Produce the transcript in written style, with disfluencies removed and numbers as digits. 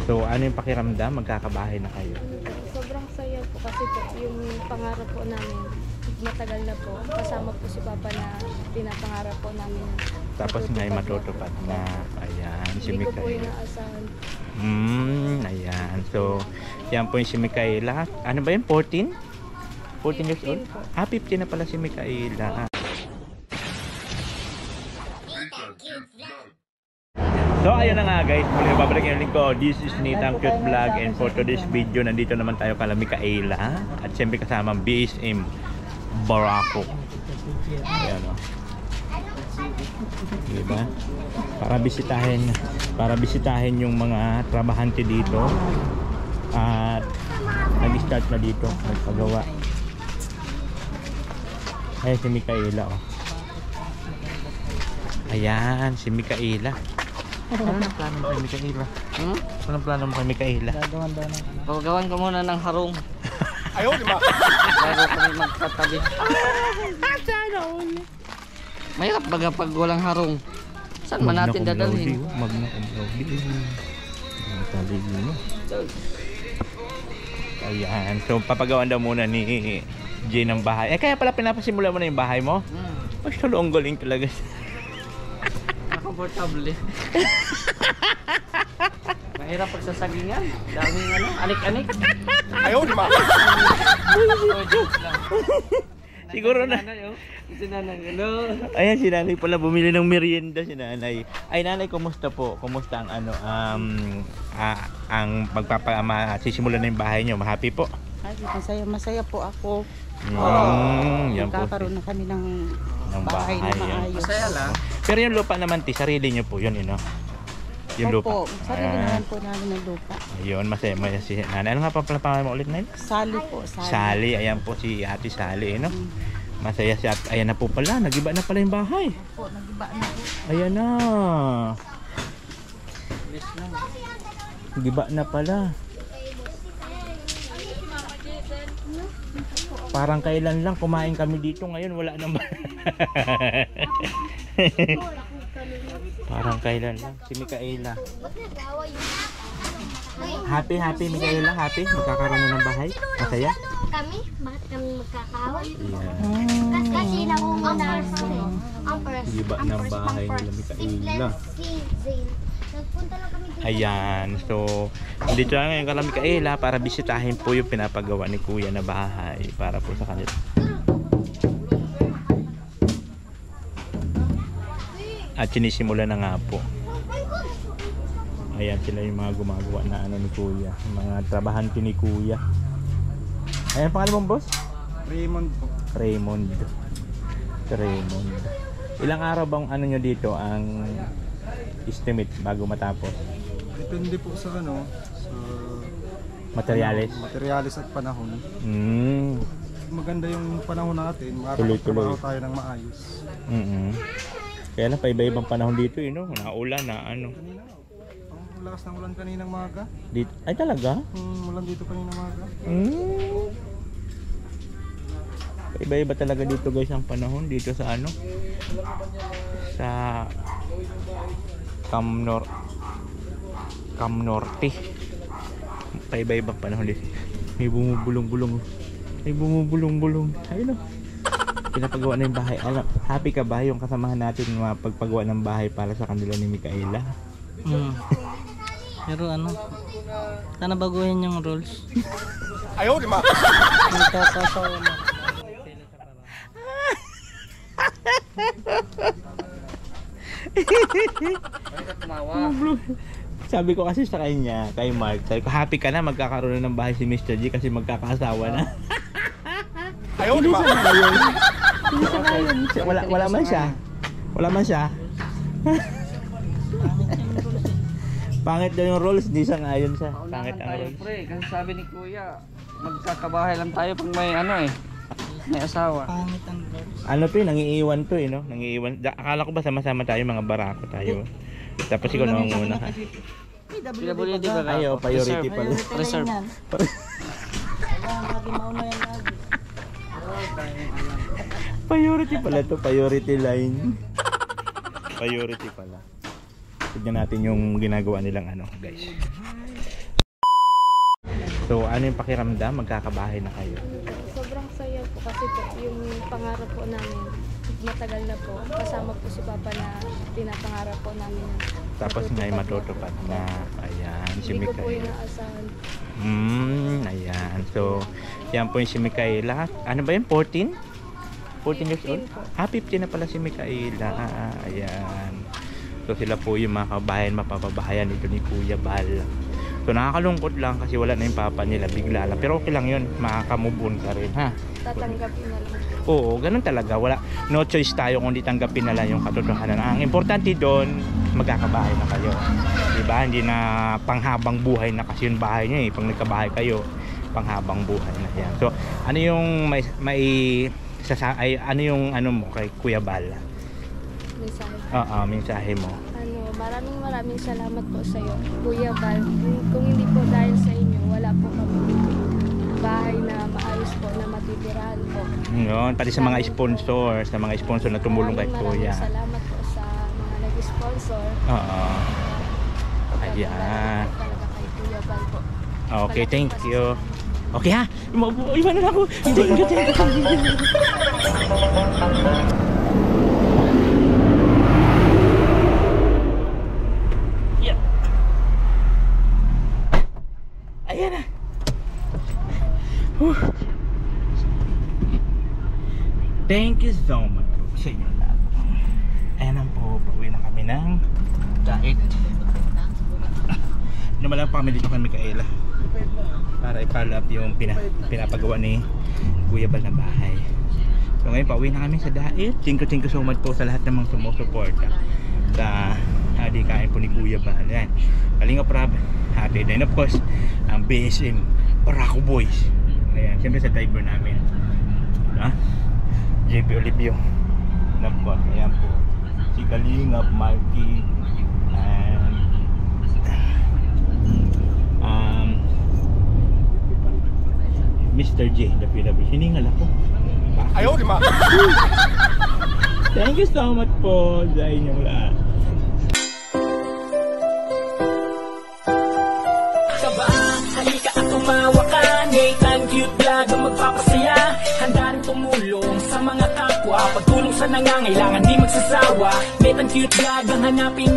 So ano yung pakiramdam? Magkakabahay na kayo? Sobrang saya po kasi po yung pangarap po namin matagal na po. Kasama po si Papa na pinapangarap po namin. Tapos ngayon matutupad na. Ayan, si Hindi ko po Mikaela. inaasahan. Ayan. So, yan po yung si Mikaela. Ano ba yun? 14? 14 years old? 15 po. 15 na pala si Mikaela. So ayun na nga guys, muli babalik yung link ko. This is Nitang Cute Vlog, and for today's video nandito naman tayo kala Mikaela at siyempre kasama ang BSM Barako. Ayan o. Diba? Para bisitahin yung mga trabahante dito at nag-start na dito nagpagawa. Ayan si Mikaela o. Ayan si Mikaela. Ano ang plano mo kay Mikaela? Ano ang plano mo kay Mikaela? Gagawan ko muna ng harong. Ayaw, di ba? Bago kami magkatabi. Mahirap baga pag walang harong. Saan man natin dadalhin? Magna cum laude. Ayan. So papagawan daw muna ni Jay ng bahay. Kaya pala pinapasimula mo na yung bahay mo? Mas ang galing talaga. Komportable. Mahirap pagsasagingan. Daming anik-anik. Ayaw, di ba? Siguro na. Si nanay, hello. Ayan, si nanay pala bumili ng merienda si nanay. Ay nanay, kumusta po? Kumusta ang ang sisimulan na yung bahay niyo? Happy po? Masaya po ako. Yan po. Magkakaroon na kami ng bahay na maayos. Masaya lang. Pero yung lupa naman, sarili niyo po yun, yung lupa. Opo, sarili naman po namin ng lupa. Ayun, masaya si nanay. Ano nga pa pala pangalan mo ulit, Nay? Sally po, Sally. Ayan po si Ate Sally, no? Masaya siya. Ayan na po pala, nagiba na pala yung bahay. Opo, nagiba na po. Ayan na. Nagiba na pala. Parang kailan lang kumain kami dito, ngayon wala nang parang kailan lang si Mikaela. Happy Mikaela, happy magkakaroon na ng bahay. Masaya Kami? Bakit kami magkakaaway? yeah. Kasi nakuha Giba ng bahay nila Mikaela. Nagpunta lang kami dito. Ayan, so dito na ngayon kala Mikaela para bisitahin po yung pinapagawa ni Kuya na bahay para po sa kanila. At sinisimula na nga po. Ayan sila yung mga gumagawa na ni Kuya, mga trabahante ni Kuya. Ayan pangalan mong boss? Raymond po. Raymond. Ilang araw bang nyo dito ang estimate bago matapos? Depende po sa sa Materialis? at panahon. Maganda yung panahon natin, Tuloy-tuloy. makakapagtrabaho tayo ng maayos. Kaya na paiba-ibang panahon dito, naulan na ano. Kanina, ang lakas ng ulan kaninang maga. Dito, ay talaga? Ulan dito kaninang maga. Paiba-iba talaga dito guys ang panahon dito sa sa Cam Norte. Paiba-ibang panahon dito. May bumubulong-bulong. Ayun o. Pinapagawa na yung bahay. Happy ka ba yung kasamahan natin pagpagawa ng bahay para sa kanila ni Mikaela? Pero sana baguhin yung rules. Ayaw, di ba? Nagsasawa na. Sabi ko kasi sa kanya, kay Mark, sabi ko, happy ka na magkakaroon na ng bahay si Mr. G kasi magkakasawa na. Ayaw, di ba? Wala man siya. Pangit daw yung rules, di siya ngayon siya. Pangit ang Tayo, rules. pre, kasi sabi ni Kuya, magkakabahay lang tayo pag may asawa. Pangit ang rules. Ano to nangiiwan to no? Nangiiwan. Akala ko ba sama-sama tayo, mga barako tayo. Tapos ikaw nangunguna ka. PWD ba ka? Ayaw, priority pala. Reserve. Priority pala to, priority line. Priority pala. Tignan natin yung ginagawa nilang ano, guys. So, ano yung pakiramdam? Magkakabahay na kayo. Sobrang saya po kasi po yung pangarap po namin matagal na po. Kasama po si Papa na pinapangarap po namin. Tapos ngayon matutupad na. Ayan, si Hindi ko po Mikaela. inaasahan. Ayan. So, yan po yung si Mikaela. Ano ba yun? 14? 14 years old? 15 po. 15 na pala si Mikaela. Ayan. So, sila po yung mga kabayan, mapapabahayan ito ni Kuya Bal. So, nakakalungkot lang kasi wala na yung papa nila, bigla lang. Pero okay lang yun, makaka-move on ka rin, ha? Tatanggapin na lang. Oo, ganun talaga. Wala, no choice tayo kundi tanggapin na lang yung katotohanan. Ang importante doon, magkakabahay na kayo. Diba? Hindi na panghabang buhay na kasi yung bahay nyo eh. Pag nagkabahay kayo, panghabang buhay na yan. So, ano yung ano yung ano mo kay Kuya Bal? Mensahe. Oo, mensahe mo. Maraming salamat po sa iyo, Kuya Bal. Kung hindi po dahil sa inyo, wala po kami bahay na maayos po na matitirahan po. Yun, pati sa mga sponsor, na tumulong kay Kuya. Maraming salamat po sa mga nag-sponsor. Oo. Ayan. Talaga kay Kuya Bal po. Okay, thank you. Okay ha? Iwan na ako. Thank you. Yeah. Ayan na. Thank you so much sa inyo lahat. Ayan na po, pauwi na kami ng diet. Lumalang pa kami dito kay Mikaela para i-follow up yung pinapagawa ni Kuya Bal na bahay. So ngayon pauwi na kami sa diet. Thank you so much po sa lahat ng mga sumusuporta sa hadikain po ni Kuya Bal. Yan, Kalinga Prab, happy. And of course, ang BSM Barako Boys. Ayan, siyempre sa driver namin, JP Olivio. And of course, ayan po si Kalinga Marky and Mr. J, the PW. Hiningal ako. Ayaw, di ma! Thank you so much po sa inyong lahat. Halika at tumawa ka, Nathan Cute Vlog ang magpapasaya. Handa rin tumulong sa mga kapwa, pagtulong sa nangangailangan di magsasawa. Nathan Cute Vlog ang hanapin